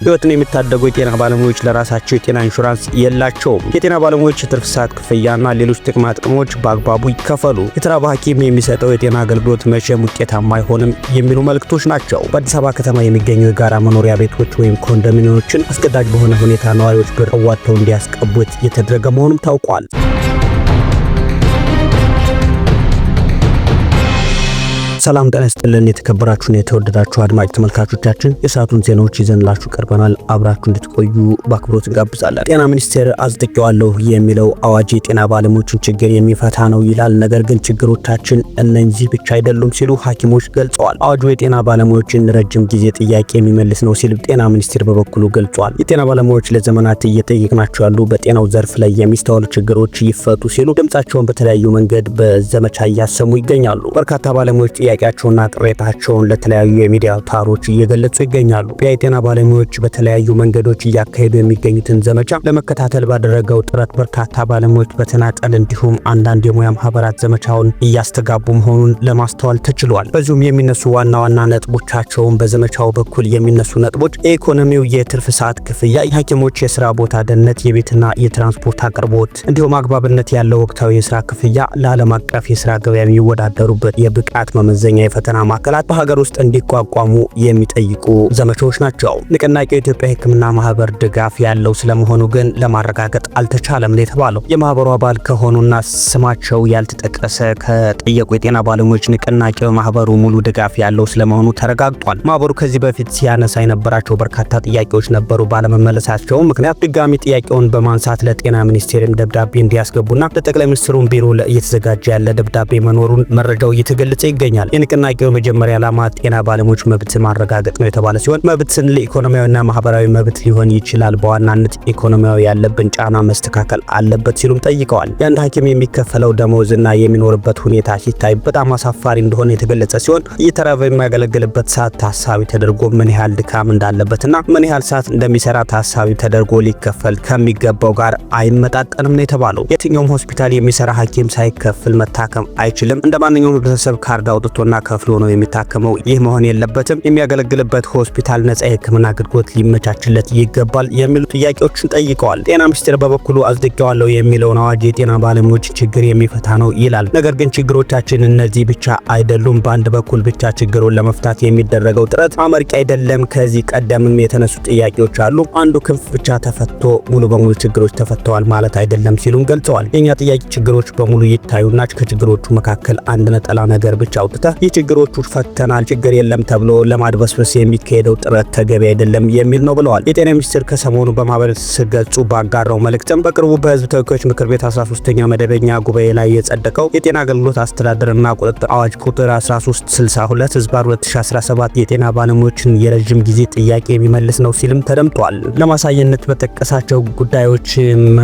ህይወትን የሚታደጉ የጤና ባለሙያዎች ለራሳቸው የጤና ኢንሹራንስ የላቸውም። የጤና ባለሙያዎች የትርፍ ሰዓት ክፍያና ሌሎች ጥቅማ ጥቅሞች በአግባቡ ይከፈሉ። የተራበ ሐኪም የሚሰጠው የጤና አገልግሎት መቼም ውጤታማ አይሆንም የሚሉ መልእክቶች ናቸው። በአዲስ አበባ ከተማ የሚገኙ የጋራ መኖሪያ ቤቶች ወይም ኮንዶሚኒየሞችን አስገዳጅ በሆነ ሁኔታ ነዋሪዎች ብር አዋጥተው እንዲያስቀቡት የተደረገ መሆኑም ታውቋል። ሰላም ጤና ይስጥልን። የተከበራችሁና የተወደዳችሁ አድማጭ ተመልካቾቻችን የሰዓቱን ዜናዎች ይዘንላችሁ ቀርበናል። አብራችሁ እንድትቆዩ በአክብሮት እንጋብዛለን። ጤና ሚኒስቴር አጽድቄዋለሁ የሚለው አዋጅ የጤና ባለሙያዎችን ችግር የሚፈታ ነው ይላል። ነገር ግን ችግሮቻችን እነዚህ ብቻ አይደሉም ሲሉ ሐኪሞች ገልጸዋል። አዋጁ የጤና ባለሙያዎችን ረጅም ጊዜ ጥያቄ የሚመልስ ነው ሲል ጤና ሚኒስቴር በበኩሉ ገልጿል። የጤና ባለሙያዎች ለዘመናት እየጠየቅናቸው ያሉ በጤናው ዘርፍ ላይ የሚስተዋሉ ችግሮች ይፈቱ ሲሉ ድምጻቸውን በተለያዩ መንገድ በዘመቻ እያሰሙ ይገኛሉ። በርካታ ባለሙያዎች ጥያቄያቸውና ቅሬታቸውን ለተለያዩ የሚዲያ አውታሮች እየገለጹ ይገኛሉ። የጤና ባለሙያዎች በተለያዩ መንገዶች እያካሄዱ የሚገኙትን ዘመቻ ለመከታተል ባደረገው ጥረት በርካታ ባለሙያዎች በተናጠል እንዲሁም አንዳንድ የሙያ ማህበራት ዘመቻውን እያስተጋቡ መሆኑን ለማስተዋል ተችሏል። በዚሁም የሚነሱ ዋና ዋና ነጥቦቻቸውን በዘመቻው በኩል የሚነሱ ነጥቦች የኢኮኖሚው የትርፍ ሰዓት ክፍያ፣ የሐኪሞች የስራ ቦታ ደህንነት፣ የቤትና የትራንስፖርት አቅርቦት እንዲሁም አግባብነት ያለው ወቅታዊ የስራ ክፍያ፣ ለዓለም አቀፍ የስራ ገበያ የሚወዳደሩበት የብቃት መመዘኛ የፈተና ማዕከላት በሀገር ውስጥ እንዲቋቋሙ የሚጠይቁ ዘመቻዎች ናቸው። ንቅናቄው የኢትዮጵያ ሕክምና ማህበር ድጋፍ ያለው ስለመሆኑ ግን ለማረጋገጥ አልተቻለም ነው የተባለው። የማህበሩ አባል ከሆኑና ስማቸው ያልተጠቀሰ ከጠየቁ የጤና ባለሙያዎች ንቅናቄው ማህበሩ ሙሉ ድጋፍ ያለው ስለመሆኑ ተረጋግጧል። ማህበሩ ከዚህ በፊት ሲያነሳ የነበራቸው በርካታ ጥያቄዎች ነበሩ። ባለመመለሳቸው ምክንያት ድጋሚ ጥያቄውን በማንሳት ለጤና ሚኒስቴርን ደብዳቤ እንዲያስገቡና ለጠቅላይ ሚኒስትሩን ቢሮ እየተዘጋጀ ያለ ደብዳቤ መኖሩን መረጃው እየተገለጸ ይገኛል። የንቅናቄው መጀመሪያ ዓላማ ጤና ባለሙያዎች መብት ማረጋገጥ ነው የተባለ ሲሆን መብትን ለኢኮኖሚያዊና ማህበራዊ መብት ሊሆን ይችላል። በዋናነት ኢኮኖሚያዊ ያለብን ጫና መስተካከል አለበት ሲሉም ጠይቀዋል። የአንድ ሐኪም የሚከፈለው ደሞዝና የሚኖርበት ሁኔታ ሲታይ በጣም አሳፋሪ እንደሆነ የተገለጸ ሲሆን እየተራበ የሚያገለግልበት ሰዓት ታሳቢ ተደርጎ ምን ያህል ድካም እንዳለበትና ምን ያህል ሰዓት እንደሚሰራ ታሳቢ ተደርጎ ሊከፈል ከሚገባው ጋር አይመጣጠንም ነው የተባለው። የትኛውም ሆስፒታል የሚሰራ ሐኪም ሳይከፍል መታከም አይችልም። እንደ ማንኛውም ህብረተሰብ ካርድ አውጥቶና ከፍሎ ነው የሚታከመው። ይህ መሆን የለበትም። የሚያገለግልበት ሆስፒታል ነጻ የህክምና አገልግሎት ሊመቻችለት ይገባል የሚሉ ጥያቄዎችን ጠይቀዋል። ጤና ሚኒስቴር በበኩሉ አጽድቄዋለሁ የሚለውን አዋጅ የጤና ባለሙያዎች ችግር የሚፈታ ነው ይላል። ነገር ግን ችግሮቻችን እነዚህ ብቻ አይደሉም። በአንድ በኩል ብቻ ችግሩን ለመፍታት የሚደረገው ጥረት አመርቂ አይደለም። ከዚህ ቀደምም የተነሱ ጥያቄዎች አሉ። አንዱ ክንፍ ብቻ ተፈቶ ሙሉ በሙሉ ችግሮች ተፈተዋል ማለት አይደለም ሲሉም ገልጸዋል። የኛ ጥያቄ ችግሮች በሙሉ ይታዩና ከችግሮቹ መካከል አንድ ነጠላ ነገር ብቻ አውጥተህ ይህ ችግሮቹ ፈተናል ችግር የለም ተብሎ ለማድበስበስ የሚካሄደው ጥረት ተገቢ አይደለም የሚል ነው ብለዋል። የጤና ሚኒስቴር ከሰሞኑ በማህበረሰብ ገጹ ባጋራው መልእክትም በቅርቡ በህዝብ ተወካዮች ምክር ቤት 13ኛ መደበኛ ጉባኤ ላይ የጸደቀው የጤና አገልግሎት አስተዳደርና ቁጥጥር አዋጅ ቁጥር 1362/2017 የጤና ባለሙያዎችን የረጅም ጊዜ ጥያቄ የሚመልስ ነው ሲልም ተደምጧል። ለማሳየነት በጠቀሳቸው ጉዳዮች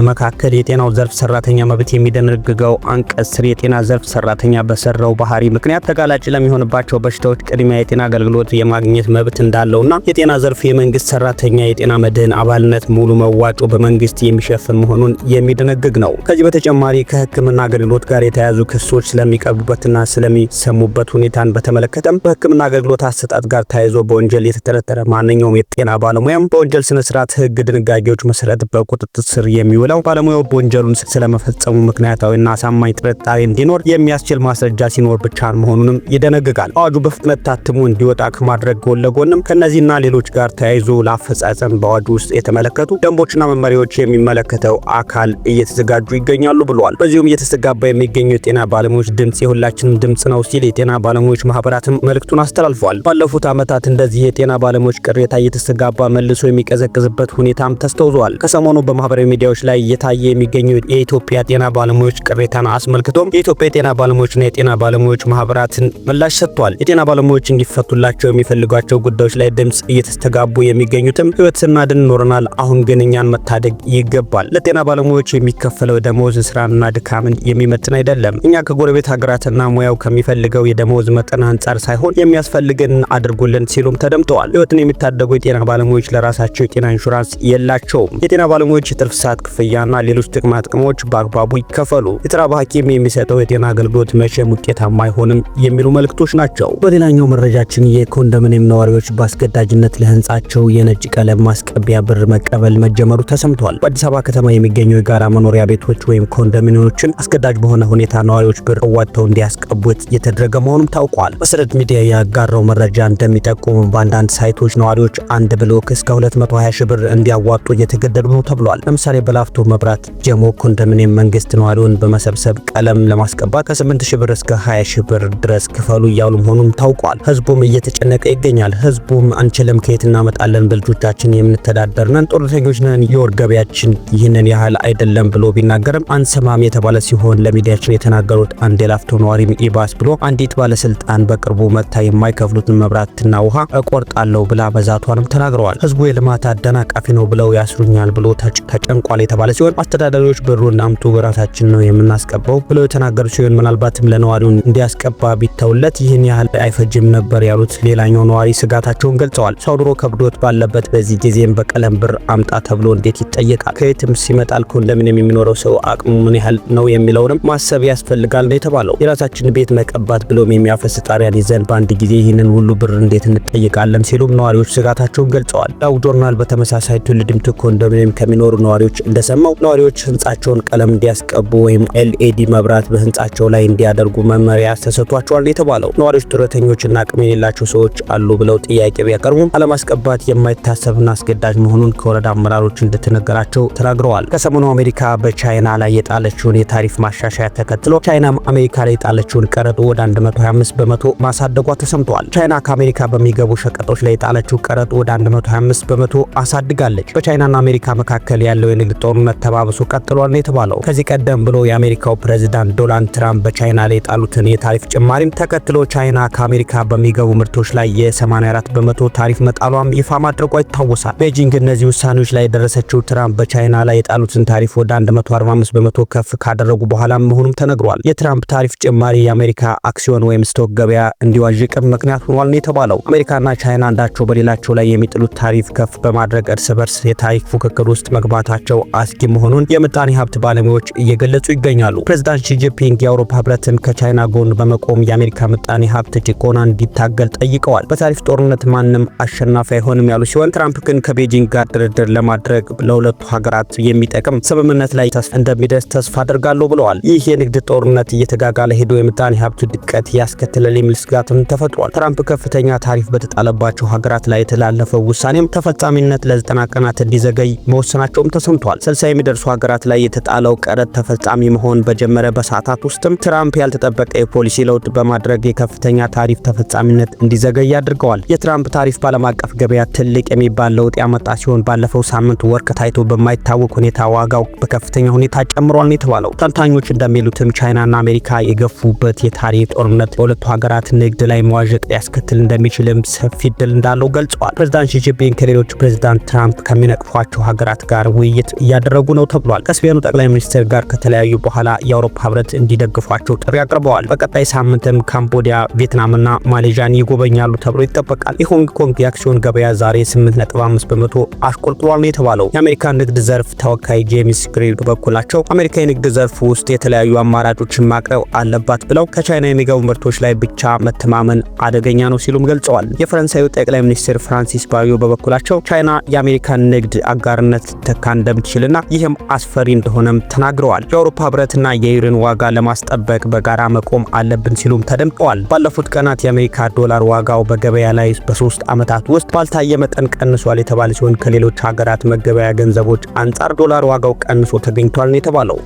መካከል የጤናው ዘርፍ ሰራተኛ መብት የሚደነግገው አንቀጽ 3 የጤና ዘርፍ ሰራተኛ በሰራው ባህሪ ምክንያት ተጋላጭ ለሚሆንባቸው በሽታዎች ቅድሚያ የጤና አገልግሎት የማግኘት መብት እንዳለውና የጤና ዘርፍ የመንግስት ሰራተኛ የጤና መድህን አባልነት ሙሉ መዋጮ በመንግስት የሚሸፍን መሆኑን የሚደነግግ ነው። ከዚህ በተጨማሪ ከህክምና አገልግሎት ጋር የተያያዙ ክሶች ስለሚቀርቡበትና ስለሚሰሙበት ሁኔታን በተመለከተም በህክምና አገልግሎት አሰጣጥ ጋር ተያይዞ በወንጀል የተጠረጠረ ማንኛውም የጤና ባለሙያም በወንጀል ስነ ስርዓት ህግ ድንጋጌዎች መሰረት በቁጥጥር ስር የሚውለው ባለሙያው በወንጀሉን ስለመፈጸሙ ምክንያታዊና አሳማኝ ጥርጣሬ እንዲኖር የሚያስችል ማስረጃ ሲኖር ብቻ መሆኑንም ይደነግጋል። አዋጁ በፍጥነት ታትሞ እንዲወጣ ከማድረግ ጎን ለጎንም ከነዚህና ሌሎች ጋር ተያይዞ ለአፈጻጸም በአዋጁ ውስጥ የተመለከቱ ደንቦችና መመሪያዎች የሚመለከተው አካል እየተዘጋጁ ይገኛሉ ብለዋል። በዚሁም እየተስተጋባ የሚገኙ የጤና ባለሙያዎች ድምጽ የሁላችንም ድምጽ ነው ሲል የጤና ባለሙያዎች ማህበራትም መልእክቱን አስተላልፈዋል። ባለፉት ዓመታት እንደዚህ የጤና ባለሙያዎች ቅሬታ እየተስተጋባ መልሶ የሚቀዘቅዝበት ሁኔታም ተስተውሏል። ከሰሞኑ በማህበራዊ ሚዲያዎች ላይ እየታየ የሚገኙ የኢትዮጵያ ጤና ባለሙያዎች ቅሬታን አስመልክቶም የኢትዮጵያ የጤና ባለሙያዎችና የጤና ባለሙያዎች ማህበራትን ምላሽ ሰጥቷል። የጤና ባለሙያዎች እንዲፈቱላቸው የሚፈልጓቸው ጉዳዮች ላይ ድምጽ እየተስተጋቡ የሚገኙትም ህይወት ስናድን ኖረናል፣ አሁን ግን እኛን መታደግ ይገባል። ለጤና ባለሙያዎች የሚከፈለው ደሞዝ ስራንና ድካምን የሚመጥን አይደለም። እኛ ከጎረቤት ሀገራትና ሙያው ከሚፈልገው የደሞዝ መጠን አንጻር ሳይሆን የሚያስፈልገን አድርጉልን ሲሉም ተደምጠዋል። ህይወትን የሚታደጉ የጤና ባለሙያዎች ለራሳቸው የጤና ኢንሹራንስ የላቸውም። የጤና ባለሙያዎች የትርፍ ሰዓት ክፍያና ሌሎች ጥቅማ ጥቅሞች በአግባቡ ይከፈሉ። የተራበ ሐኪም የሚሰጠው የጤና አገልግሎት መቼም ውጤታማ አይሆንም የሚሉ መልእክቶች ናቸው። በሌላኛው መረጃችን የኮንዶሚኒየም ነዋሪዎች በአስገዳጅነት ለህንጻቸው የነጭ ቀለም ማስቀቢያ ብር መቀበል መጀመሩ ተሰምቷል። በአዲስ አበባ ከተማ የሚገኙ የጋራ መኖሪያ ቤቶች ወይም ኮንዶሚኒየሞችን አስገዳጅ በሆነ ሁኔታ ነዋሪዎች ብር አዋጥተው እንዲያስቀቡት የተደረገ መሆኑም ታውቋል። መሰረት ሚዲያ ያጋራው መረጃ እንደሚጠቁሙ በአንዳንድ ሳይቶች ነዋሪዎች አንድ ብሎክ እስከ 220 ሺህ ብር እንዲያዋጡ እየተገደዱ ነው ተብሏል። ለምሳሌ በላፍቶ መብራት ጀሞ ኮንዶሚኒየም መንግስት ነዋሪውን በመሰብሰብ ቀለም ለማስቀባት ከ8 ሺህ ብር እስከ 20 ሺህ ብር ድረስ ክፈሉ እያሉ መሆኑም ታውቋል። ህዝቡም እየተጨነቀ ይገኛል። ህዝቡም አንችልም፣ ከየት እናመጣለን፣ በልጆቻችን የምንተዳደር ነን፣ ጡረተኞች ነን፣ የወር ገቢያችን ይህንን ያህል አይደለም ብሎ ቢናገርም አንሰማም የተባለ ሲሆን ለሚዲያችን የተናገሩት አንድ የላፍቶ ነዋሪ ኢባስ ብሎ አንዲት ባለስልጣን በቅርቡ መታ የማይከፍሉትን መብራትና ውሃ እቆርጣለሁ ብላ መዛቷንም ተናግረዋል። ህዝቡ የልማት አደናቃፊ ነው ብለው ያስሩኛል ብሎ ተጨንቋል የተባለ ሲሆን አስተዳዳሪዎች ብሩን አምጡ በራሳችን ነው የምናስቀባው ብለው የተናገሩ ሲሆን ምናልባትም ለነዋሪው እንዲያስቀባ ቢተውለት ይህን ያህል አይፈጅም ነበር ያሉት ሌላኛው ነዋሪ ስጋታቸውን ገልጸዋል። ሰው ድሮ ከብዶት ባለበት በዚህ ጊዜም በቀለም ብር አምጣ ተብሎ እንዴት ይጠየቃል? ከየትም ሲመጣል ኮንዶሚኒየም የሚኖረው ሰው አቅሙ ምን ያህል ነው የሚለውንም ማሰብ ያስፈልጋል ነው የተባለው። የራሳችን ቤት መቀባት ብሎም የሚያፈስ ጣሪያን ይዘን በአንድ ጊዜ ይህንን ሁሉ ብር እንዴት እንጠይቃለን ሲሉም ነዋሪዎች ስጋታቸውን ገልጸዋል። ዳው ጆርናል በተመሳሳይ ትውልድምቱ ኮንዶሚኒየም ከሚኖሩ ነዋሪዎች እንደሰማው ነዋሪዎች ህንጻቸውን ቀለም እንዲያስቀቡ ወይም ኤልኢዲ መብራት በህንጻቸው ላይ እንዲያደርጉ መመሪያ ተሰጥቷቸዋል የተባለው። ነዋሪዎች ጡረተኞችና አቅም የሌላቸው ሰዎች አሉ ብለው ጥያቄ ቢያቀርቡም አለማስቀባት የማይታሰብና አስገዳጅ መሆኑን ከወረዳ አመራሮች እንደተነገራቸው ተናግረዋል። ከሰሞኑ አሜሪካ በቻይና ላይ የጣለችውን የታሪፍ ማሻሻያ ተከትሎ ቻይናም አሜሪካ ላይ የጣለችውን ቀረጥ ወደ 125 በመቶ ማሳደጓ ተሰምቷል። ቻይና ከአሜሪካ በሚገቡ ሸቀጦች ላይ የጣለችው ቀረጥ ወደ 125 በመቶ አሳድጋለች። በቻይናና አሜሪካ መካከል ያለው የንግድ ጦርነት ተባብሶ ቀጥሏል ነው የተባለው። ከዚህ ቀደም ብሎ የአሜሪካው ፕሬዝዳንት ዶናልድ ትራምፕ በቻይና ላይ የጣሉትን የታሪፍ ጭማሪም ተከትሎ ቻይና ከአሜሪካ በሚገቡ ምርቶች ላይ የ84 በመቶ ታሪፍ መጣሏም ይፋ ማድረጓ ይታወሳል። ቤጂንግ እነዚህ ውሳኔዎች ላይ የደረሰችው ትራምፕ በቻይና ላይ የጣሉትን ታሪፍ ወደ 145 በመቶ ከፍ ካደረጉ በኋላ መሆኑም ተነግሯል። የትራምፕ ታሪፍ ጭማሪ የአሜሪካ አክሲዮን ወይም ስቶክ ገበያ እንዲዋዥቅም ምክንያት ሆኗል ነው የተባለው። አሜሪካና ቻይና አንዳቸው በሌላቸው ላይ የሚጥሉት ታሪፍ ከፍ በማድረግ እርስ በርስ የታሪፍ ፉክክር ውስጥ መግባታቸው አስጊ መሆኑን የምጣኔ ሀብት ባለሙያዎች እየገለጹ ይገኛሉ። ፕሬዝዳንት ሺ ጂንፒንግ የአውሮፓ ህብረትም ከቻይና ጎን በመቆም የአሜሪካ ምጣኔ ሀብት ጭቆና እንዲታገል ጠይቀዋል። በታሪፍ ጦርነት ማንም አሸናፊ አይሆንም ያሉ ሲሆን ትራምፕ ግን ከቤጂንግ ጋር ድርድር ለማድረግ ለሁለቱ ሀገራት የሚጠቅም ስምምነት ላይ እንደሚደርስ ተስፋ አድርጋለሁ ብለዋል። ይህ የንግድ ጦርነት እየተጋጋለ ሄዶ የምጣኔ ሀብቱ ድቀት ያስከትላል የሚል ስጋትም ተፈጥሯል። ትራምፕ ከፍተኛ ታሪፍ በተጣለባቸው ሀገራት ላይ የተላለፈው ውሳኔም ተፈጻሚነት ለ90 ቀናት እንዲዘገይ መወሰናቸውም ተሰምቷል። 60 የሚደርሱ ሀገራት ላይ የተጣለው ቀረጥ ተፈጻሚ መሆን በጀመረ በሰዓታት ውስጥም ትራምፕ ያልተጠበቀ የፖሊሲ ለውጥ በማድረግ የከፍተኛ ታሪፍ ተፈጻሚነት እንዲዘገይ አድርገዋል። የትራምፕ ታሪፍ በዓለም አቀፍ ገበያ ትልቅ የሚባል ለውጥ ያመጣ ሲሆን ባለፈው ሳምንት ወር ታይቶ በማይታወቅ ሁኔታ ዋጋው በከፍተኛ ሁኔታ ጨምሯል ነው የተባለው። ተንታኞች እንደሚሉትም ቻይናና አሜሪካ የገፉበት የታሪፍ ጦርነት በሁለቱ ሀገራት ንግድ ላይ መዋዠቅ ሊያስከትል እንደሚችልም ሰፊ እድል እንዳለው ገልጸዋል። ፕሬዝዳንት ሺ ጂንፒንግ ከሌሎች ፕሬዝዳንት ትራምፕ ከሚነቅፏቸው ሀገራት ጋር ውይይት እያደረጉ ነው ተብሏል። ከስፔኑ ጠቅላይ ሚኒስትር ጋር ከተለያዩ በኋላ የአውሮፓ ህብረት እንዲደግፏቸው ጥሪ አቅርበዋል። በቀጣይ ሳምንትም ካምቦዲያ፣ ቪየትናምና ማሌዥያን ይጎበኛሉ ተብሎ ይጠበቃል። የሆንግ ኮንግ የአክሲዮን ገበያ ዛሬ 8.5 በመቶ አሽቆልቁሏል ነው የተባለው። የአሜሪካ ንግድ ዘርፍ ተወካይ ጄምስ ግሪል በበኩላቸው አሜሪካ የንግድ ዘርፍ ውስጥ የተለያዩ አማራጮችን ማቅረብ አለባት ብለው ከቻይና የሚገቡ ምርቶች ላይ ብቻ መተማመን አደገኛ ነው ሲሉም ገልጸዋል። የፈረንሳዩ ጠቅላይ ሚኒስትር ፍራንሲስ ባዮ በበኩላቸው ቻይና የአሜሪካን ንግድ አጋርነት ተካ እንደምትችልና ይህም አስፈሪ እንደሆነም ተናግረዋል። የአውሮፓ ህብረትና የዩሮን ዋጋ ለማስጠበቅ በጋራ መቆም አለብን ሲሉም ተደምጠዋል። ባለፉት ቀናት የአሜሪካ ዶላር ዋጋው በገበያ ላይ በ3 ዓመታት ውስጥ ባልታየ መጠን ቀንሷል የተባለ ሲሆን ከሌሎች ሀገራት መገበያ ገንዘቦች አንጻር ዶላር ዋጋው ቀንሶ ተገኝቷል ነው የተባለው።